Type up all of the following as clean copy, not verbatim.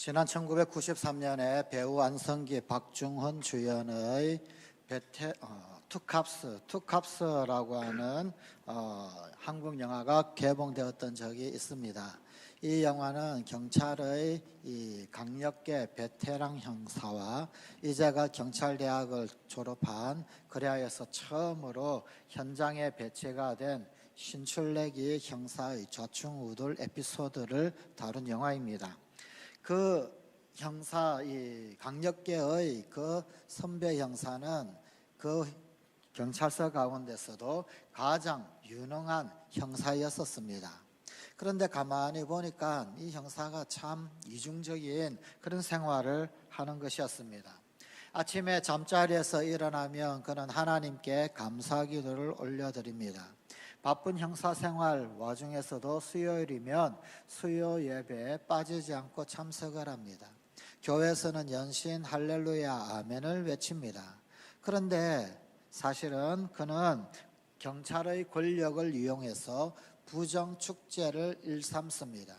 지난 1993년에 배우 안성기, 박중훈 주연의 투캅스라고 하는 한국 영화가 개봉되었던 적이 있습니다. 이 영화는 경찰의 이 강력계 베테랑 형사와 이제가 경찰대학을 졸업한 그리하여서 처음으로 현장에 배치가 된 신출내기 형사의 좌충우돌 에피소드를 다룬 영화입니다. 그 형사, 이 강력계의 그 선배 형사는 그 경찰서 가운데서도 가장 유능한 형사였었습니다. 그런데 가만히 보니까 이 형사가 참 이중적인 그런 생활을 하는 것이었습니다. 아침에 잠자리에서 일어나면 그는 하나님께 감사 기도를 올려드립니다. 바쁜 형사 생활 와중에서도 수요일이면 수요 예배에 빠지지 않고 참석을 합니다. 교회에서는 연신 할렐루야 아멘을 외칩니다. 그런데 사실은 그는 경찰의 권력을 이용해서 부정축제를 일삼습니다.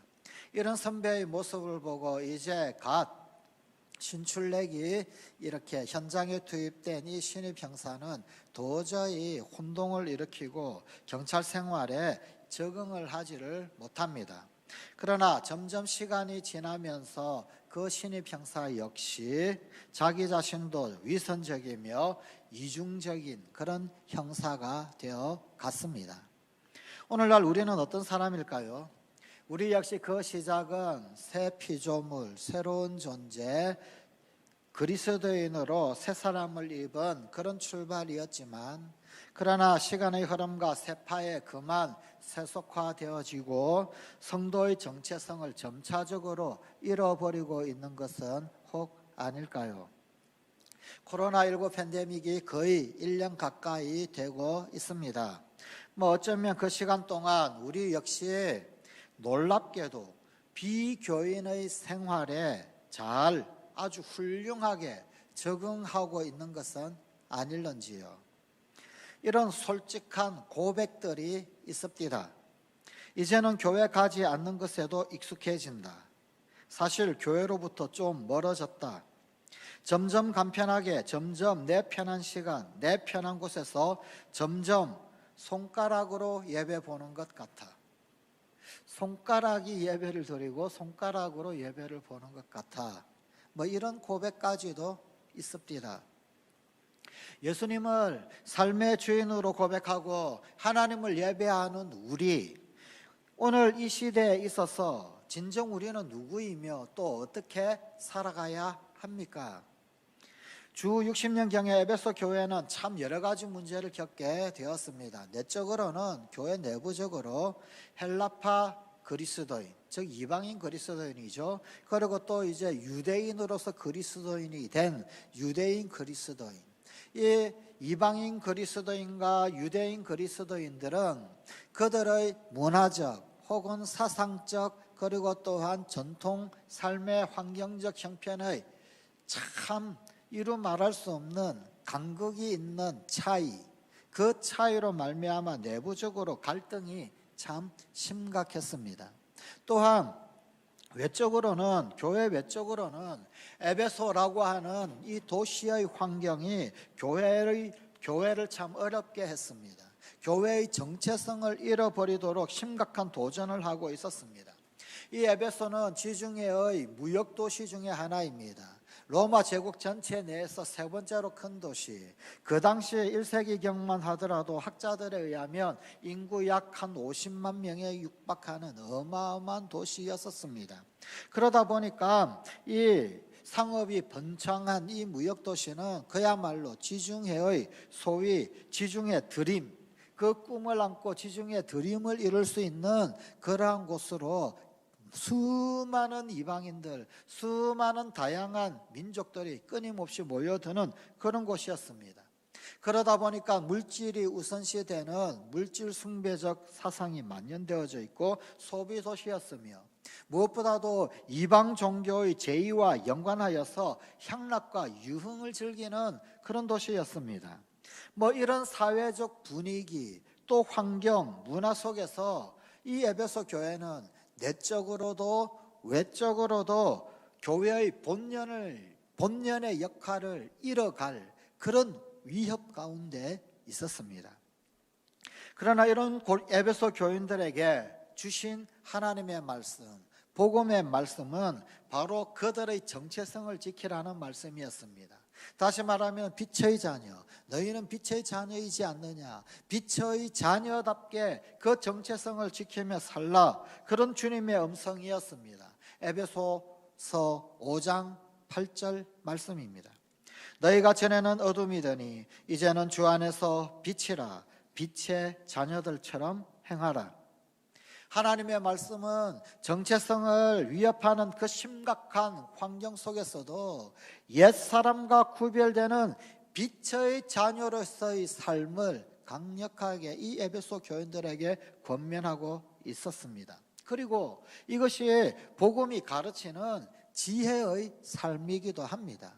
이런 선배의 모습을 보고 이제 갓 신출내기 이렇게 현장에 투입된 이 신입 형사는 도저히 혼동을 일으키고 경찰 생활에 적응을 하지를 못합니다. 그러나 점점 시간이 지나면서 그 신입 형사 역시 자기 자신도 위선적이며 이중적인 그런 형사가 되어 갔습니다. 오늘날 우리는 어떤 사람일까요? 우리 역시 그 시작은 새 피조물, 새로운 존재, 그리스도인으로 새 사람을 입은 그런 출발이었지만 그러나 시간의 흐름과 세파에 그만 세속화되어지고 성도의 정체성을 점차적으로 잃어버리고 있는 것은 혹 아닐까요? 코로나19 팬데믹이 거의 1년 가까이 되고 있습니다. 어쩌면 그 시간 동안 우리 역시 놀랍게도 비교인의 생활에 잘 아주 훌륭하게 적응하고 있는 것은 아닐런지요. 이런 솔직한 고백들이 있습니다. 이제는 교회 가지 않는 것에도 익숙해진다. 사실 교회로부터 좀 멀어졌다. 점점 간편하게, 점점 내 편한 시간, 내 편한 곳에서 점점 손가락으로 예배 보는 것 같아. 손가락이 예배를 드리고 손가락으로 예배를 보는 것 같아. 이런 고백까지도 있습니다. 예수님을 삶의 주인으로 고백하고 하나님을 예배하는 우리, 오늘 이 시대에 있어서 진정 우리는 누구이며 또 어떻게 살아가야 합니까? 주 60년경의 에베소 교회는 참 여러 가지 문제를 겪게 되었습니다. 내적으로는 교회 내부적으로 헬라파 그리스도인, 즉 이방인 그리스도인이죠. 그리고 또 이제 유대인으로서 그리스도인이 된 유대인 그리스도인. 이 이방인 그리스도인과 유대인 그리스도인들은 그들의 문화적 혹은 사상적 그리고 또한 전통 삶의 환경적 형편의 참 이루 말할 수 없는 간극이 있는 차이, 그 차이로 말미암아 내부적으로 갈등이 참 심각했습니다. 또한 외적으로는, 교회 외적으로는 에베소라고 하는 이 도시의 환경이 교회를 참 어렵게 했습니다. 교회의 정체성을 잃어버리도록 심각한 도전을 하고 있었습니다. 이 에베소는 지중해의 무역 도시 중에 하나입니다. 로마 제국 전체 내에서 세 번째로 큰 도시, 그 당시에 1세기경만 하더라도 학자들에 의하면 인구 약 한 50만 명에 육박하는 어마어마한 도시였었습니다. 그러다 보니까 이 상업이 번창한 이 무역 도시는 그야말로 지중해의 소위 지중해 드림, 그 꿈을 안고 지중해 드림을 이룰 수 있는 그러한 곳으로 수많은 이방인들, 수많은 다양한 민족들이 끊임없이 모여드는 그런 곳이었습니다. 그러다 보니까 물질이 우선시되는 물질 숭배적 사상이 만연되어져 있고 소비 도시였으며 무엇보다도 이방 종교의 제의와 연관하여서 향락과 유흥을 즐기는 그런 도시였습니다. 이런 사회적 분위기 또 환경, 문화 속에서 이 에베소 교회는 내적으로도 외적으로도 교회의 본연의 역할을 잃어갈 그런 위협 가운데 있었습니다. 그러나 이런 에베소 교인들에게 주신 하나님의 말씀, 복음의 말씀은 바로 그들의 정체성을 지키라는 말씀이었습니다. 다시 말하면 빛의 자녀, 너희는 빛의 자녀이지 않느냐, 빛의 자녀답게 그 정체성을 지키며 살라, 그런 주님의 음성이었습니다. 에베소서 5장 8절 말씀입니다. 너희가 전에는 어둠이더니 이제는 주 안에서 빛이라, 빛의 자녀들처럼 행하라. 하나님의 말씀은 정체성을 위협하는 그 심각한 환경 속에서도 옛사람과 구별되는 빛의 자녀로서의 삶을 강력하게 이 에베소 교인들에게 권면하고 있었습니다. 그리고 이것이 복음이 가르치는 지혜의 삶이기도 합니다.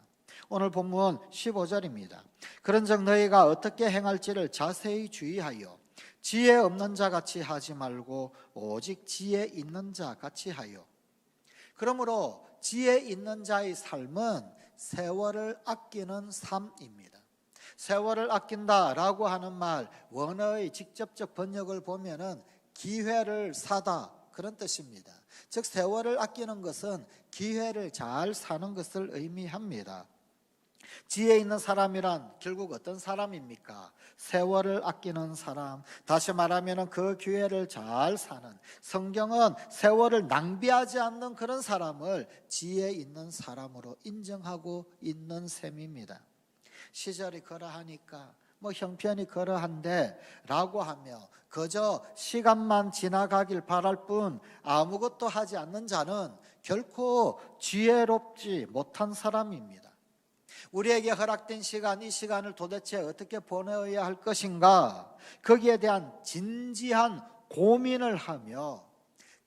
오늘 본문 15절입니다. 그런즉 너희가 어떻게 행할지를 자세히 주의하여 지혜 없는 자 같이 하지 말고 오직 지혜 있는 자 같이 하여. 그러므로 지혜 있는 자의 삶은 세월을 아끼는 삶입니다. 세월을 아낀다라고 하는 말, 원어의 직접적 번역을 보면은 기회를 사다, 그런 뜻입니다. 즉 세월을 아끼는 것은 기회를 잘 사는 것을 의미합니다. 지혜 있는 사람이란 결국 어떤 사람입니까? 세월을 아끼는 사람, 다시 말하면 그 기회를 잘 사는, 성경은 세월을 낭비하지 않는 그런 사람을 지혜 있는 사람으로 인정하고 있는 셈입니다. 시절이 그러하니까 형편이 그러한데 라고 하며 그저 시간만 지나가길 바랄 뿐 아무것도 하지 않는 자는 결코 지혜롭지 못한 사람입니다. 우리에게 허락된 시간, 이 시간을 도대체 어떻게 보내야 할 것인가, 거기에 대한 진지한 고민을 하며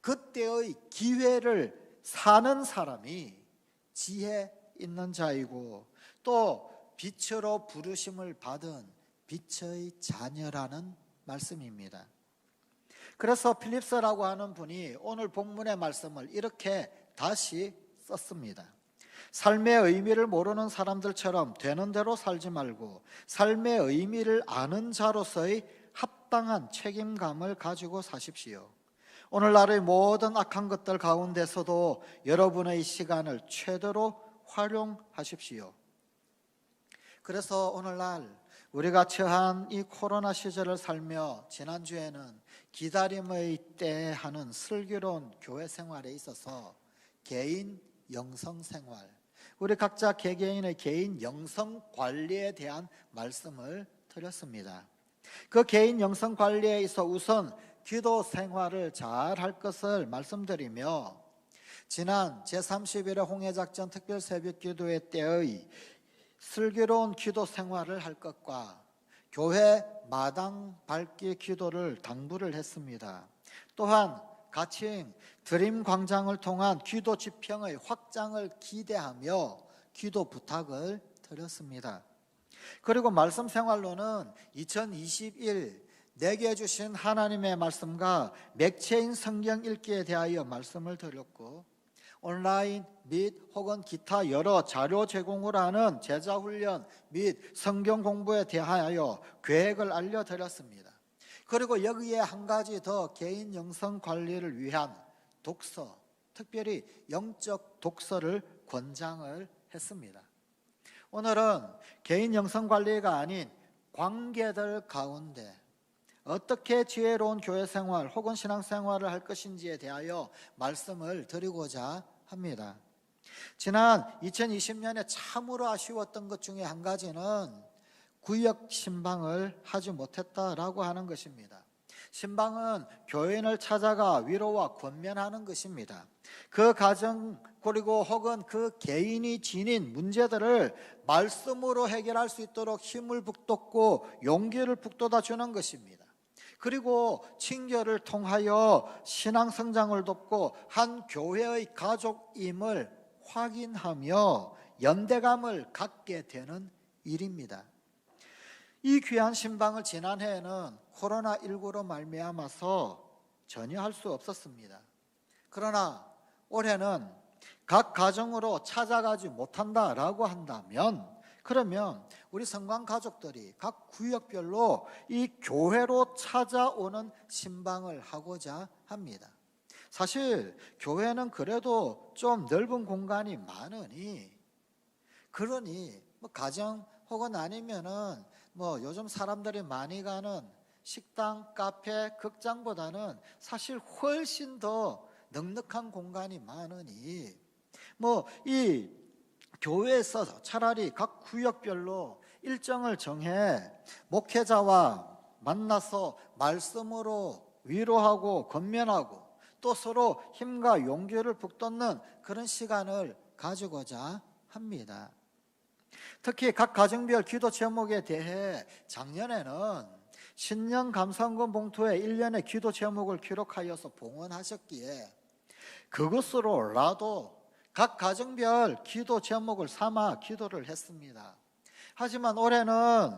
그때의 기회를 사는 사람이 지혜 있는 자이고 또 빛으로 부르심을 받은 빛의 자녀라는 말씀입니다. 그래서 필립스라고 하는 분이 오늘 본문의 말씀을 이렇게 다시 썼습니다. 삶의 의미를 모르는 사람들처럼 되는 대로 살지 말고 삶의 의미를 아는 자로서의 합당한 책임감을 가지고 사십시오. 오늘날의 모든 악한 것들 가운데서도 여러분의 시간을 최대로 활용하십시오. 그래서 오늘날 우리가 처한 이 코로나 시절을 살며 지난주에는 기다림의 때 하는 슬기로운 교회 생활에 있어서 개인 영성 생활, 우리 각자 개개인의 개인 영성 관리에 대한 말씀을 드렸습니다. 그 개인 영성 관리에 있어 우선 기도 생활을 잘 할 것을 말씀드리며 지난 제31회 홍해작전 특별 새벽기도회 때의 슬기로운 기도 생활을 할 것과 교회 마당 밝기 기도를 당부를 했습니다. 또한 가칭 드림 광장을 통한 기도 지평의 확장을 기대하며 기도 부탁을 드렸습니다. 그리고 말씀 생활로는 2021 내게 주신 하나님의 말씀과 맥체인 성경 읽기에 대하여 말씀을 드렸고 온라인 및 혹은 기타 여러 자료 제공을 하는 제자훈련 및 성경 공부에 대하여 계획을 알려드렸습니다. 그리고 여기에 한 가지 더 개인 영성 관리를 위한 독서, 특별히 영적 독서를 권장을 했습니다. 오늘은 개인 영성 관리가 아닌 관계들 가운데 어떻게 지혜로운 교회 생활 혹은 신앙 생활을 할 것인지에 대하여 말씀을 드리고자 합니다. 지난 2020년에 참으로 아쉬웠던 것 중에 한 가지는 구역 신방을 하지 못했다라고 하는 것입니다. 신방은 교인을 찾아가 위로와 권면하는 것입니다. 그 가정 그리고 혹은 그 개인이 지닌 문제들을 말씀으로 해결할 수 있도록 힘을 북돋고 용기를 북돋아 주는 것입니다. 그리고 친교를 통하여 신앙 성장을 돕고 한 교회의 가족임을 확인하며 연대감을 갖게 되는 일입니다. 이 귀한 신방을 지난해에는 코로나19로 말미암아서 전혀 할 수 없었습니다. 그러나 올해는 각 가정으로 찾아가지 못한다라고 한다면, 그러면 우리 성관 가족들이 각 구역별로 이 교회로 찾아오는 신방을 하고자 합니다. 사실 교회는 그래도 좀 넓은 공간이 많으니, 그러니 가정 혹은 아니면은 요즘 사람들이 많이 가는 식당, 카페, 극장보다는 사실 훨씬 더 넉넉한 공간이 많으니 이 교회에서 차라리 각 구역별로 일정을 정해 목회자와 만나서 말씀으로 위로하고 권면하고 또 서로 힘과 용기를 북돋는 그런 시간을 가지고자 합니다. 특히 각 가정별 기도 제목에 대해 작년에는 신년 감사헌금 봉투에 1년의 기도 제목을 기록하여서 봉헌하셨기에 그것으로라도 각 가정별 기도 제목을 삼아 기도를 했습니다. 하지만 올해는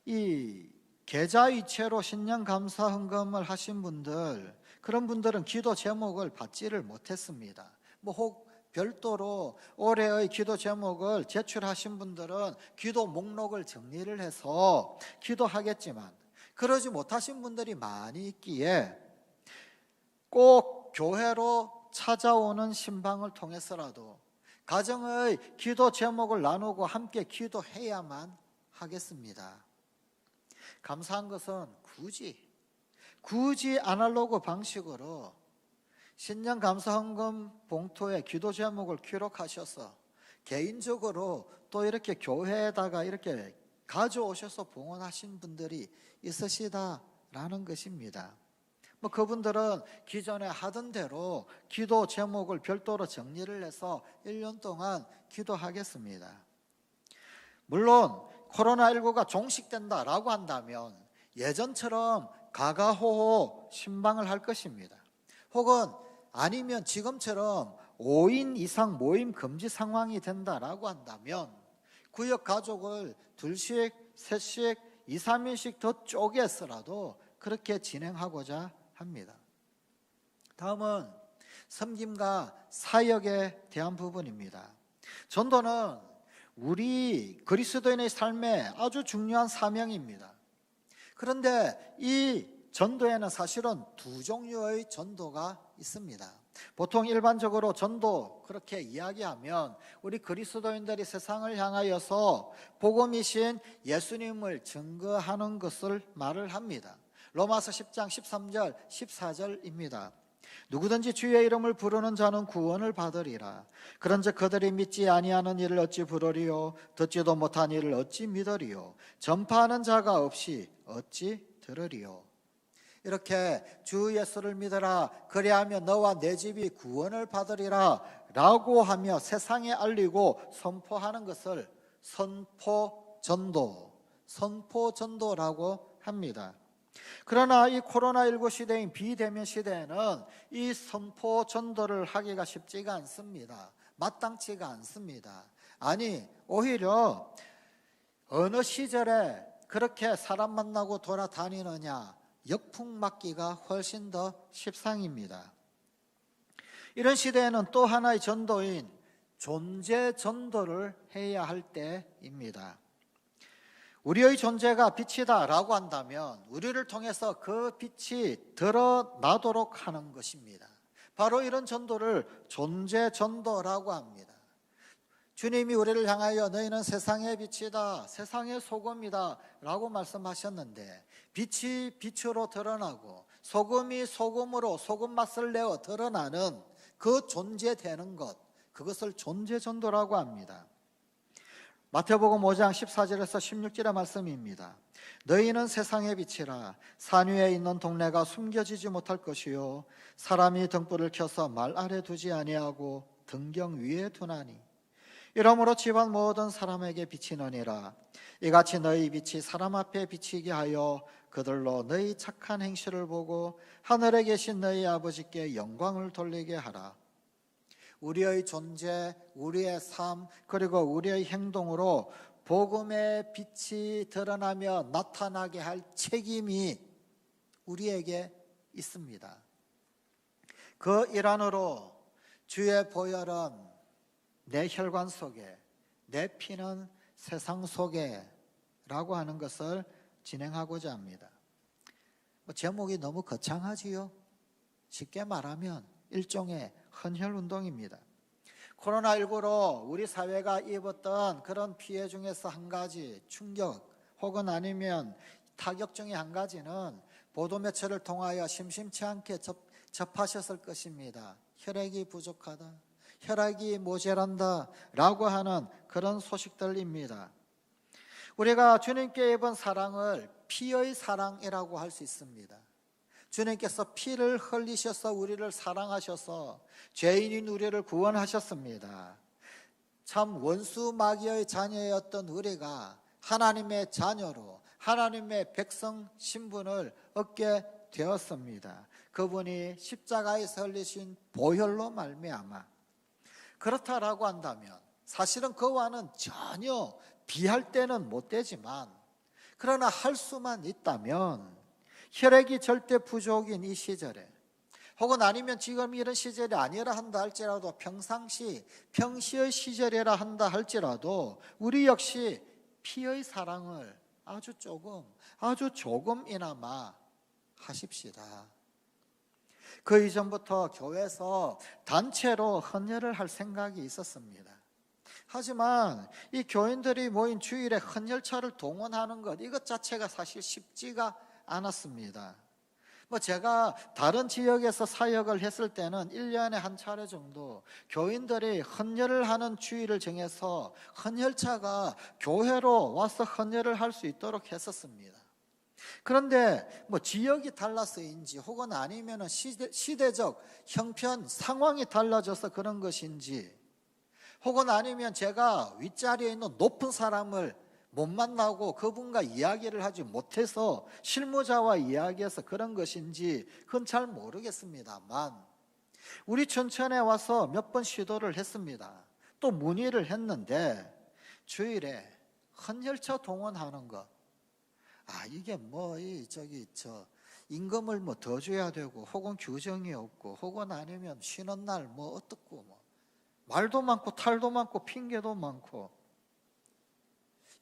이 계좌이체로 신년 감사헌금을 하신 분들, 그런 분들은 기도 제목을 받지를 못했습니다. 혹 별도로 올해의 기도 제목을 제출하신 분들은 기도 목록을 정리를 해서 기도하겠지만, 그러지 못하신 분들이 많이 있기에 꼭 교회로 찾아오는 신방을 통해서라도 가정의 기도 제목을 나누고 함께 기도해야만 하겠습니다. 감사한 것은 굳이 아날로그 방식으로 신년 감사헌금 봉투에 기도 제목을 기록하셔서 개인적으로 또 이렇게 교회에다가 이렇게 가져오셔서 봉헌하신 분들이 있으시다라는 것입니다. 그분들은 기존에 하던 대로 기도 제목을 별도로 정리를 해서 1년 동안 기도하겠습니다. 물론 코로나19가 종식된다라고 한다면 예전처럼 가가호호 신방을 할 것입니다. 혹은 아니면 지금처럼 5인 이상 모임 금지 상황이 된다라고 한다면 구역 가족을 2씩, 3씩, 2, 3일씩 더 쪼개서라도 그렇게 진행하고자 합니다. 다음은 섬김과 사역에 대한 부분입니다. 전도는 우리 그리스도인의 삶에 아주 중요한 사명입니다. 그런데 이 전도에는 사실은 두 종류의 전도가 있습니다. 보통 일반적으로 전도 그렇게 이야기하면 우리 그리스도인들이 세상을 향하여서 복음이신 예수님을 증거하는 것을 말을 합니다. 로마서 10장 13절 14절입니다. 누구든지 주의 이름을 부르는 자는 구원을 받으리라. 그런즉 그들이 믿지 아니하는 이를 어찌 부르리요? 듣지도 못한 이를 어찌 믿으리요? 전파하는 자가 없이 어찌 들으리요? 이렇게 주 예수를 믿어라, 그리하면 너와 내 집이 구원을 받으리라 라고 하며 세상에 알리고 선포하는 것을 선포전도라고 합니다. 그러나 이 코로나19 시대인 비대면 시대에는 이 선포 전도를 하기가 쉽지가 않습니다. 마땅치가 않습니다. 아니, 오히려 어느 시절에 그렇게 사람 만나고 돌아다니느냐, 역풍 맞기가 훨씬 더 십상입니다. 이런 시대에는 또 하나의 전도인 존재 전도를 해야 할 때입니다. 우리의 존재가 빛이다 라고 한다면 우리를 통해서 그 빛이 드러나도록 하는 것입니다. 바로 이런 전도를 존재 전도라고 합니다. 주님이 우리를 향하여 너희는 세상의 빛이다, 세상의 소금이다 라고 말씀하셨는데, 빛이 빛으로 드러나고 소금이 소금으로 소금 맛을 내어 드러나는 그 존재되는 것, 그것을 존재 전도라고 합니다. 마태복음 5장 14절에서 16절의 말씀입니다. 너희는 세상의 빛이라. 산 위에 있는 동네가 숨겨지지 못할 것이요 사람이 등불을 켜서 말 아래 두지 아니하고 등경 위에 두나니 이러므로 집안 모든 사람에게 비치느니라. 이같이 너희 빛이 사람 앞에 비치게 하여 그들로 너희 착한 행실을 보고 하늘에 계신 너희 아버지께 영광을 돌리게 하라. 우리의 존재, 우리의 삶, 그리고 우리의 행동으로 복음의 빛이 드러나며 나타나게 할 책임이 우리에게 있습니다. 그 일환으로 주의 보혈은 내 혈관 속에, 내 피는 세상 속에 라고 하는 것을 진행하고자 합니다. 제목이 너무 거창하지요? 쉽게 말하면 일종의 헌혈운동입니다. 코로나19로 우리 사회가 입었던 그런 피해 중에서 한 가지 충격 혹은 아니면 타격 중에 한 가지는 보도 매체를 통하여 심심치 않게 접하셨을 것입니다. 혈액이 부족하다, 혈액이 모자란다 라고 하는 그런 소식들입니다. 우리가 주님께 입은 사랑을 피의 사랑이라고 할 수 있습니다. 주님께서 피를 흘리셔서 우리를 사랑하셔서 죄인인 우리를 구원하셨습니다. 참 원수 마귀의 자녀였던 우리가 하나님의 자녀로 하나님의 백성 신분을 얻게 되었습니다. 그분이 십자가에서 흘리신 보혈로 말미암아. 그렇다라고 한다면 사실은 그와는 전혀 비할 때는 못 되지만, 그러나 할 수만 있다면 혈액이 절대 부족인 이 시절에, 혹은 아니면 지금 이런 시절이 아니라 한다 할지라도 평시의 시절이라 한다 할지라도 우리 역시 피의 사랑을 아주 조금이나마 하십시다. 그 이전부터 교회에서 단체로 헌혈을 할 생각이 있었습니다. 하지만 이 교인들이 모인 주일에 헌혈차를 동원하는 것, 이것 자체가 사실 쉽지가 않았습니다. 제가 다른 지역에서 사역을 했을 때는 1년에 한 차례 정도 교인들이 헌혈을 하는 주일을 정해서 헌혈차가 교회로 와서 헌혈을 할 수 있도록 했었습니다. 그런데 지역이 달라서인지 혹은 아니면 시대적 형편 상황이 달라져서 그런 것인지, 혹은 아니면 제가 윗자리에 있는 높은 사람을 못 만나고 그분과 이야기를 하지 못해서 실무자와 이야기해서 그런 것인지 그건 잘 모르겠습니다만, 우리 춘천에 와서 몇 번 시도를 했습니다. 또 문의를 했는데 주일에 헌혈차 동원하는 것, 이게 임금을 더 줘야 되고, 혹은 규정이 없고, 혹은 아니면 쉬는 날 어떻고, 말도 많고 탈도 많고 핑계도 많고,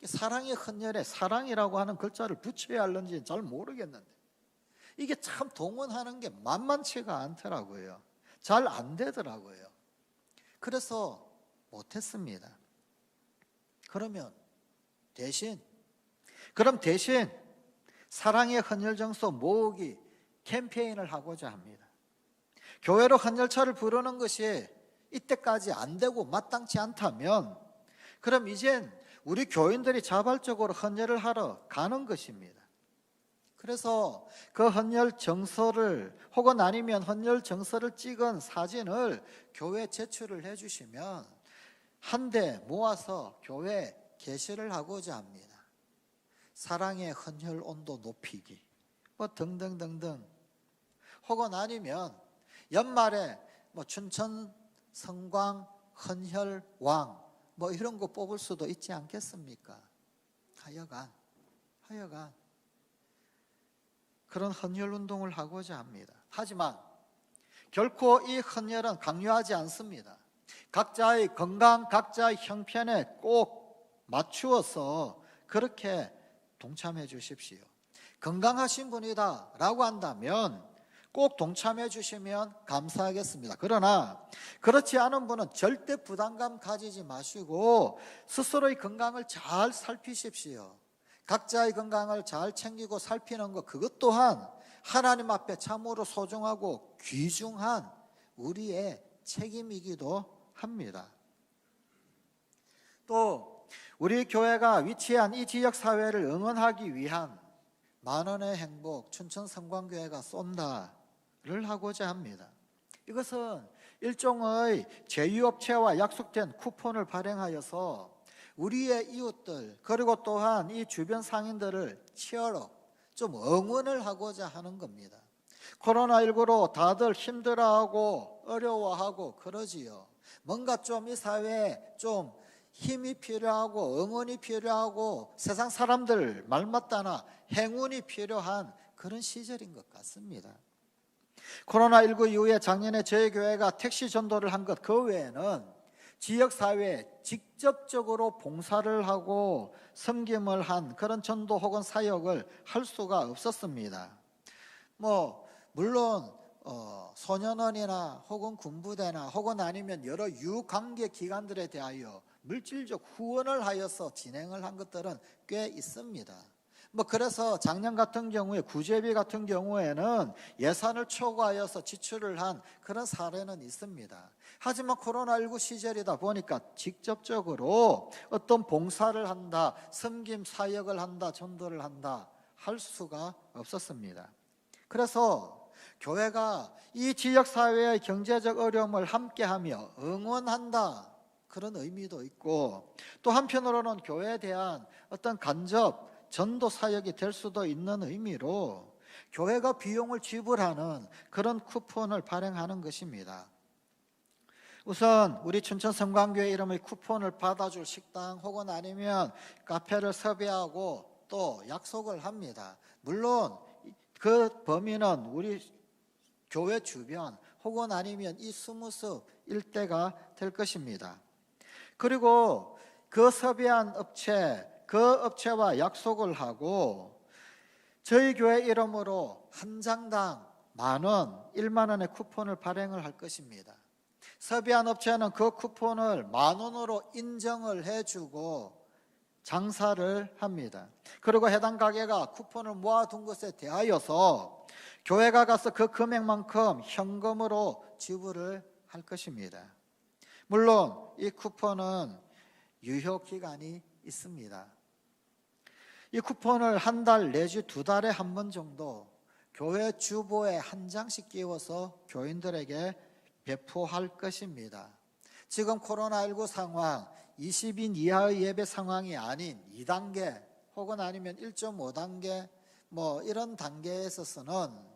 사랑의 헌혈에 사랑이라고 하는 글자를 붙여야 할는지 잘 모르겠는데 이게 참 동원하는 게 만만치가 않더라고요. 잘 안 되더라고요. 그래서 못했습니다. 그럼 대신 사랑의 헌혈정서 모으기 캠페인을 하고자 합니다. 교회로 헌혈차를 부르는 것이 이때까지 안 되고 마땅치 않다면, 그럼 이젠 우리 교인들이 자발적으로 헌혈을 하러 가는 것입니다. 그래서 그 헌혈 정서를 혹은 아니면 헌혈 정서를 찍은 사진을 교회에 제출을 해주시면 한 대 모아서 교회에 게시를 하고자 합니다. 사랑의 헌혈 온도 높이기 등등등등, 혹은 아니면 연말에 춘천 성광 헌혈왕 이런 거 뽑을 수도 있지 않겠습니까? 하여간 그런 헌혈 운동을 하고자 합니다. 하지만 결코 이 헌혈은 강요하지 않습니다. 각자의 건강, 각자의 형편에 꼭 맞추어서 그렇게 동참해 주십시오. 건강하신 분이다 라고 한다면 꼭 동참해 주시면 감사하겠습니다. 그러나 그렇지 않은 분은 절대 부담감 가지지 마시고 스스로의 건강을 잘 살피십시오. 각자의 건강을 잘 챙기고 살피는 것, 그것 또한 하나님 앞에 참으로 소중하고 귀중한 우리의 책임이기도 합니다. 또 우리 교회가 위치한 이 지역 사회를 응원하기 위한 만원의 행복 춘천 성광교회가 쏜다를 하고자 합니다. 이것은 일종의 제휴업체와 약속된 쿠폰을 발행하여서 우리의 이웃들 그리고 또한 이 주변 상인들을 치열어 좀 응원을 하고자 하는 겁니다. 코로나19로 다들 힘들어하고 어려워하고 그러지요. 뭔가 좀 이 사회에 좀 힘이 필요하고 응원이 필요하고 세상 사람들 말맞다나 행운이 필요한 그런 시절인 것 같습니다. 코로나19 이후에 작년에 저희 교회가 택시 전도를 한 것 그 외에는 지역사회에 직접적으로 봉사를 하고 섬김을 한 그런 전도 혹은 사역을 할 수가 없었습니다. 물론 소년원이나 혹은 군부대나 혹은 아니면 여러 유관계 기관들에 대하여 물질적 후원을 하여서 진행을 한 것들은 꽤 있습니다. 그래서 작년 같은 경우에 구제비 같은 경우에는 예산을 초과하여서 지출을 한 그런 사례는 있습니다. 하지만 코로나19 시절이다 보니까 직접적으로 어떤 봉사를 한다, 섬김 사역을 한다, 전도를 한다 할 수가 없었습니다. 그래서 교회가 이 지역사회의 경제적 어려움을 함께하며 응원한다, 그런 의미도 있고, 또 한편으로는 교회에 대한 어떤 간접 전도 사역이 될 수도 있는 의미로 교회가 비용을 지불하는 그런 쿠폰을 발행하는 것입니다. 우선 우리 춘천 성광교회 이름의 쿠폰을 받아줄 식당 혹은 아니면 카페를 섭외하고 또 약속을 합니다. 물론 그 범위는 우리 교회 주변 혹은 아니면 이 스무숲 일대가 될 것입니다. 그리고 그 섭외한 업체, 그 업체와 약속을 하고 저희 교회 이름으로 한 장당 10,000원, 10,000원의 쿠폰을 발행을 할 것입니다. 섭외한 업체는 그 쿠폰을 10,000원으로 인정을 해주고 장사를 합니다. 그리고 해당 가게가 쿠폰을 모아둔 것에 대하여서 교회가 가서 그 금액만큼 현금으로 지불을 할 것입니다. 물론 이 쿠폰은 유효 기간이 있습니다. 이 쿠폰을 한 달 내지 2달에 한 번 정도 교회 주보에 한 장씩 끼워서 교인들에게 배포할 것입니다. 지금 코로나19 상황, 20인 이하의 예배 상황이 아닌 2단계 혹은 아니면 1.5단계 이런 단계에 있어서는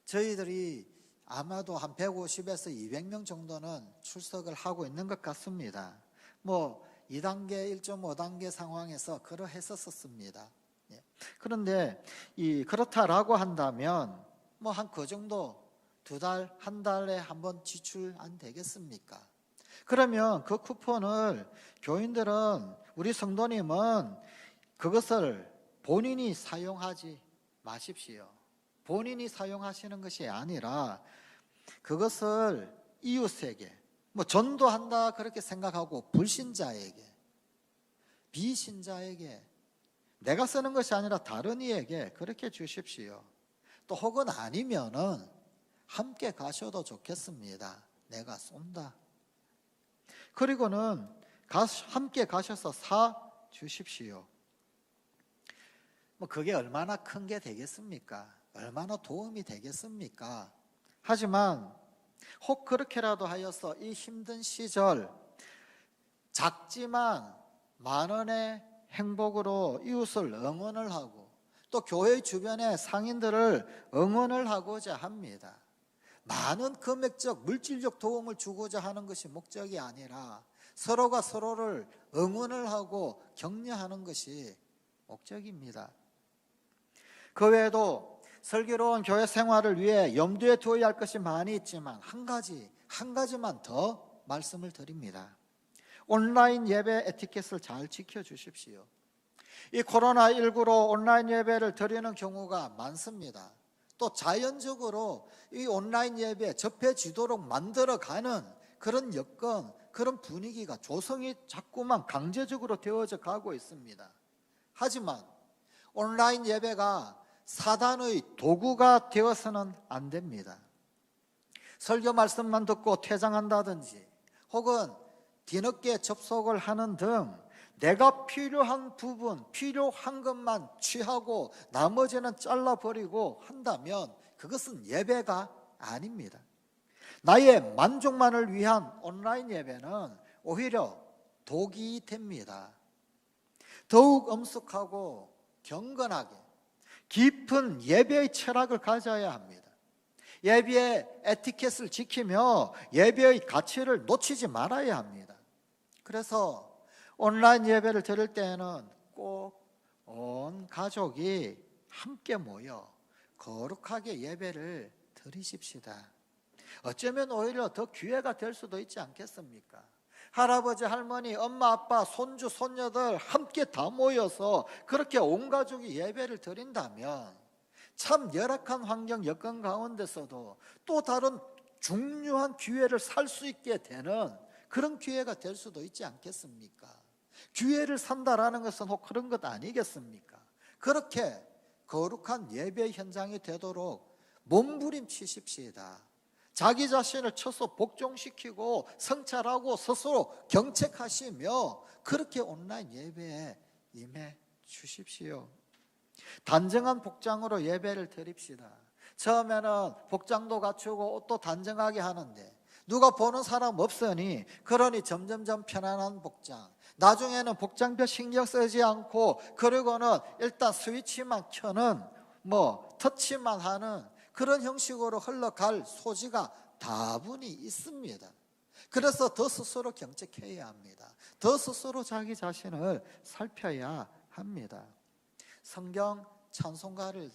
저희들이 아마도 한 150에서 200명 정도는 출석을 하고 있는 것 같습니다. 2단계, 1.5단계 상황에서 그러했었습니다. 그런데 그렇다라고 한다면 한 그 정도 2달, 한 달에 한 번 지출 안 되겠습니까? 그러면 그 쿠폰을 교인들은, 우리 성도님은 그것을 본인이 사용하지 마십시오. 본인이 사용하시는 것이 아니라 그것을 이웃에게 전도한다 그렇게 생각하고 불신자에게, 비신자에게, 내가 쓰는 것이 아니라 다른 이에게 그렇게 주십시오. 또 혹은 아니면은 함께 가셔도 좋겠습니다. 내가 쏜다. 그리고는 함께 가셔서 사 주십시오. 그게 얼마나 큰 게 되겠습니까? 얼마나 도움이 되겠습니까? 하지만 혹 그렇게라도 하여서 이 힘든 시절 작지만 10,000원의 행복으로 이웃을 응원을 하고 또 교회 주변의 상인들을 응원을 하고자 합니다. 많은 금액적 물질적 도움을 주고자 하는 것이 목적이 아니라 서로가 서로를 응원을 하고 격려하는 것이 목적입니다. 그 외에도 슬기로운 교회 생활을 위해 염두에 두어야 할 것이 많이 있지만 한 가지만 더 말씀을 드립니다. 온라인 예배 에티켓을 잘 지켜주십시오. 이 코로나19로 온라인 예배를 드리는 경우가 많습니다. 또 자연적으로 이 온라인 예배에 접해지도록 만들어가는 그런 여건, 그런 분위기가 조성이 자꾸만 강제적으로 되어져 가고 있습니다. 하지만 온라인 예배가 사단의 도구가 되어서는 안 됩니다. 설교 말씀만 듣고 퇴장한다든지 혹은 뒤늦게 접속을 하는 등 내가 필요한 부분, 필요한 것만 취하고 나머지는 잘라버리고 한다면 그것은 예배가 아닙니다. 나의 만족만을 위한 온라인 예배는 오히려 독이 됩니다. 더욱 엄숙하고 경건하게 깊은 예배의 철학을 가져야 합니다. 예배의 에티켓을 지키며 예배의 가치를 놓치지 말아야 합니다. 그래서 온라인 예배를 드릴 때에는 꼭 온 가족이 함께 모여 거룩하게 예배를 드리십시다. 어쩌면 오히려 더 기회가 될 수도 있지 않겠습니까? 할아버지, 할머니, 엄마, 아빠, 손주, 손녀들 함께 다 모여서 그렇게 온 가족이 예배를 드린다면 참 열악한 환경 여건 가운데서도 또 다른 중요한 기회를 살 수 있게 되는 그런 기회가 될 수도 있지 않겠습니까? 기회를 산다라는 것은 혹 그런 것 아니겠습니까? 그렇게 거룩한 예배 현장이 되도록 몸부림치십시다. 자기 자신을 쳐서 복종시키고 성찰하고 스스로 경책하시며 그렇게 온라인 예배에 임해 주십시오. 단정한 복장으로 예배를 드립시다. 처음에는 복장도 갖추고 옷도 단정하게 하는데 누가 보는 사람 없으니 그러니 점점점 편안한 복장, 나중에는 복장별 신경 쓰지 않고 그리고는 일단 스위치만 켜는 터치만 하는 그런 형식으로 흘러갈 소지가 다분히 있습니다. 그래서 더 스스로 경책해야 합니다. 더 스스로 자기 자신을 살펴야 합니다. 성경 찬송가를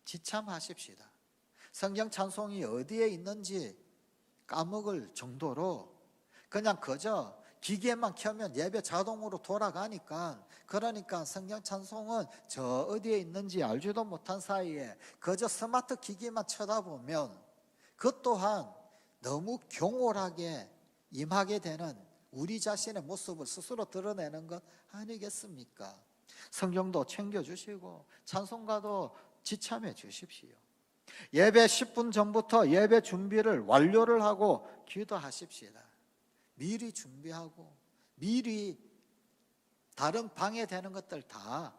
지참하십시다. 성경 찬송이 어디에 있는지 까먹을 정도로 그냥 그저 기계만 켜면 예배 자동으로 돌아가니까 그러니까 성경 찬송은 저 어디에 있는지 알지도 못한 사이에 그저 스마트 기기만 쳐다보면 그 또한 너무 경홀하게 임하게 되는 우리 자신의 모습을 스스로 드러내는 것 아니겠습니까? 성경도 챙겨주시고 찬송가도 지참해 주십시오. 예배 10분 전부터 예배 준비를 완료를 하고 기도하십시다. 미리 준비하고 미리 다른 방해되는 것들 다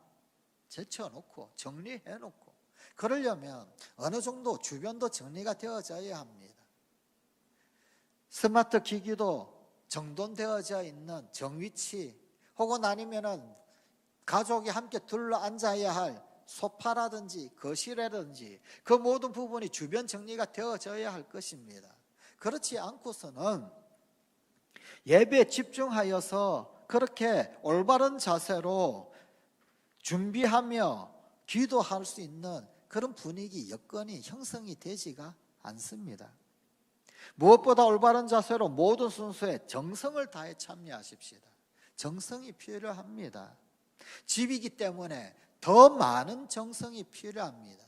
제쳐놓고 정리해놓고 그러려면 어느 정도 주변도 정리가 되어져야 합니다. 스마트 기기도 정돈되어져 있는 정위치 혹은 아니면은 가족이 함께 둘러 앉아야 할 소파라든지 거실이라든지 그 모든 부분이 주변 정리가 되어져야 할 것입니다. 그렇지 않고서는 예배에 집중하여서 그렇게 올바른 자세로 준비하며 기도할 수 있는 그런 분위기, 여건이 형성이 되지가 않습니다. 무엇보다 올바른 자세로 모든 순서에 정성을 다해 참여하십시다. 정성이 필요합니다. 집이기 때문에 더 많은 정성이 필요합니다.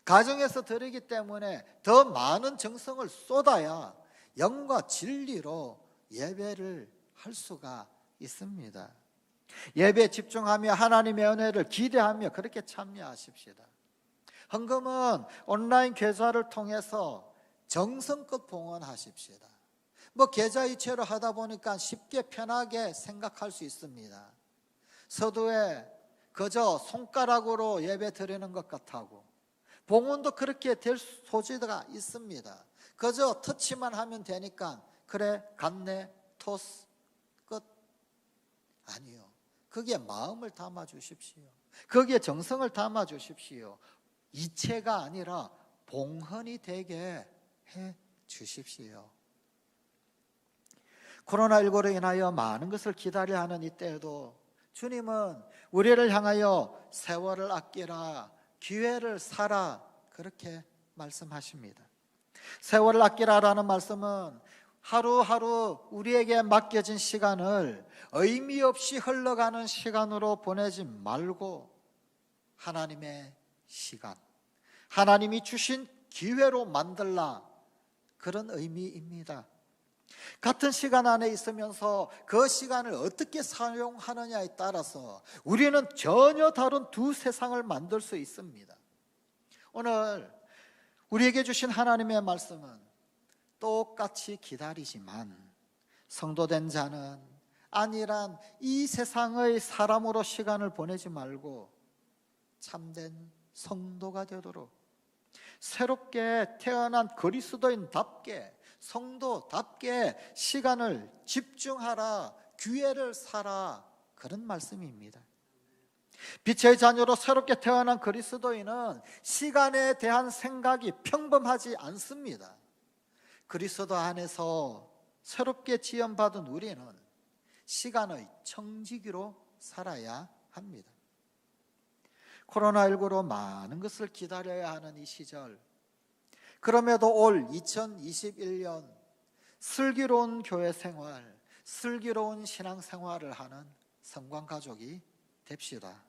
가정에서 드리기 때문에 더 많은 정성을 쏟아야 영과 진리로 예배를 할 수가 있습니다. 예배에 집중하며 하나님의 은혜를 기대하며 그렇게 참여하십시다. 헌금은 온라인 계좌를 통해서 정성껏 봉헌하십시다. 계좌 이체로 하다 보니까 쉽게 편하게 생각할 수 있습니다. 서두에 그저 손가락으로 예배 드리는 것 같고 봉헌도 그렇게 될 소지가 있습니다. 그저 터치만 하면 되니까 그래 갔네 토스 끝. 아니요. 거기에 마음을 담아 주십시오. 거기에 정성을 담아 주십시오. 이체가 아니라 봉헌이 되게 해 주십시오. 코로나19로 인하여 많은 것을 기다려야 하는 이때에도 주님은 우리를 향하여 세월을 아끼라, 기회를 사라 그렇게 말씀하십니다. 세월을 아끼라라는 말씀은 하루하루 우리에게 맡겨진 시간을 의미 없이 흘러가는 시간으로 보내지 말고 하나님의 시간, 하나님이 주신 기회로 만들라 그런 의미입니다. 같은 시간 안에 있으면서 그 시간을 어떻게 사용하느냐에 따라서 우리는 전혀 다른 두 세상을 만들 수 있습니다. 오늘 우리에게 주신 하나님의 말씀은 똑같이 기다리지만 성도된 자는 안일한 이 세상의 사람으로 시간을 보내지 말고 참된 성도가 되도록 새롭게 태어난 그리스도인답게 성도답게 시간을 집중하라, 기회를 사라 그런 말씀입니다. 빛의 자녀로 새롭게 태어난 그리스도인은 시간에 대한 생각이 평범하지 않습니다. 그리스도 안에서 새롭게 지음받은 우리는 시간의 청지기로 살아야 합니다. 코로나19로 많은 것을 기다려야 하는 이 시절, 그럼에도 올 2021년 슬기로운 교회 생활, 슬기로운 신앙 생활을 하는 성관 가족이 됩시다.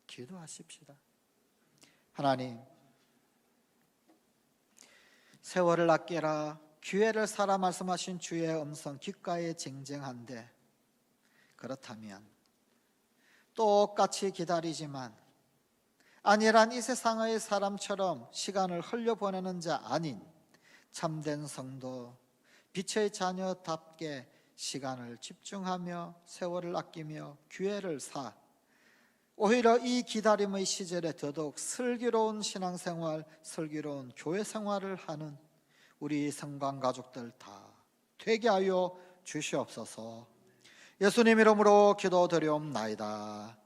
기도하십시다. 하나님, 세월을 아끼라 기회를 사라 말씀하신 주의 음성 귓가에 쟁쟁한데, 그렇다면 똑같이 기다리지만 아니란 이 세상의 사람처럼 시간을 흘려보내는 자 아닌 참된 성도, 빛의 자녀답게 시간을 집중하며 세월을 아끼며 기회를 사 오히려 이 기다림의 시절에 더더욱 슬기로운 신앙생활, 슬기로운 교회 생활을 하는 우리 성관 가족들 다 되게 하여 주시옵소서. 예수님 이름으로 기도드리옵나이다.